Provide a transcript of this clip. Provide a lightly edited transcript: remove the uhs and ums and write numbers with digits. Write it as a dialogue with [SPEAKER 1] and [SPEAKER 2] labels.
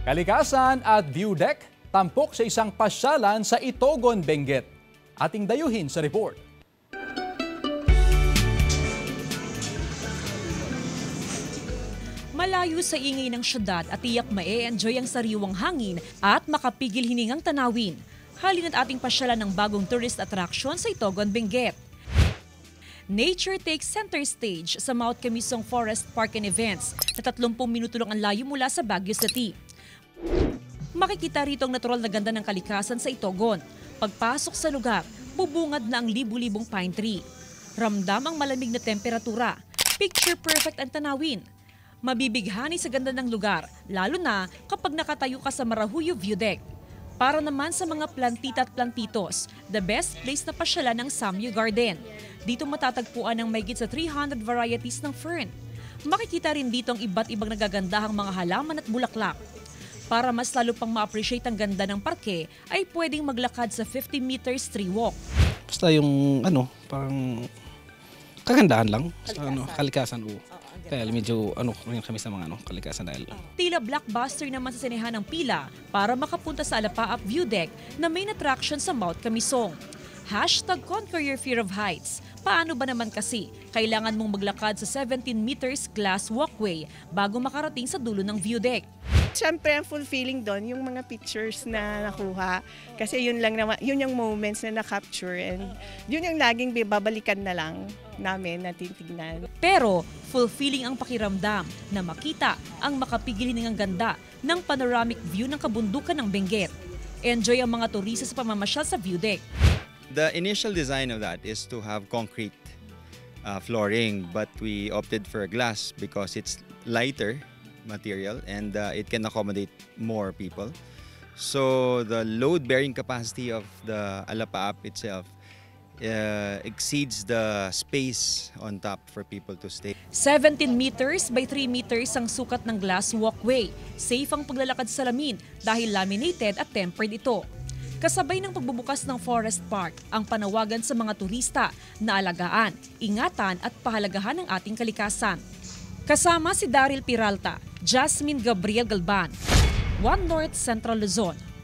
[SPEAKER 1] Kalikasan at view deck, tampok sa isang pasyalan sa Itogon, Benguet. Ating dayuhin sa report.
[SPEAKER 2] Malayo sa ingay ng syudad at tiyak ma-e-enjoy ang sariwang hangin at makapigil hiningang tanawin. Halina't ating pasyalan ng bagong tourist attraction sa Itogon, Benguet. Nature takes center stage sa Mount Camisong Forest Park and Events na 30 minuto lang ang layo mula sa Baguio City. Makikita rito ang natural na ganda ng kalikasan sa Itogon. Pagpasok sa lugar, bubungad na ang libu-libong pine tree. Ramdam ang malamig na temperatura. Picture perfect ang tanawin. Mabibighani sa ganda ng lugar, lalo na kapag nakatayo ka sa Marahuyo View Deck. Para naman sa mga plantita at plantitos, the best place na pasyalan ang Samyu Garden. Dito matatagpuan ang mahigit sa 300 varieties ng fern. Makikita rin dito ang iba't ibang nagagandahang mga halaman at bulaklak. Para mas lalo pang ma-appreciate ang ganda ng parke, ay pwedeng maglakad sa 50 meters tree walk.
[SPEAKER 3] Basta yung parang kagandahan lang sa kalikasan. Kaya medyo kami sa mga kalikasan dahil.
[SPEAKER 2] Tila blockbuster naman sa sinehan ng pila para makapunta sa Alapaap View Deck na main attraction sa Mount Camisong. #Conquer your fear of heights. Paano ba naman kasi kailangan mong maglakad sa 17 meters glass walkway bago makarating sa dulo ng view deck?
[SPEAKER 4] Siyempre, ang fulfilling doon, yung mga pictures na nakuha. Kasi yun lang naman, yun yung moments na na-capture and yun yung laging babalikan na lang namin na titignan.
[SPEAKER 2] Pero fulfilling ang pakiramdam na makita ang makapigiling ng ganda ng panoramic view ng kabundukan ng Benguet. Enjoy ang mga turista sa pamamasyal sa view deck.
[SPEAKER 5] The initial design of that is to have concrete flooring, but we opted for glass because it's lighter material and it can accommodate more people. So the load-bearing capacity of the Alapaap itself exceeds the space on top for people to stay.
[SPEAKER 2] 17 meters by 3 meters ang sukat ng glass walkway. Safe ang paglalakad sa salamin dahil laminated at tempered ito. Kasabay ng pagbubukas ng Forest Park, ang panawagan sa mga turista na alagaan, ingatan at pahalagahan ng ating kalikasan. Kasama si Daryl Peralta, Jasmine Gabriel Galban, One North Central Luzon.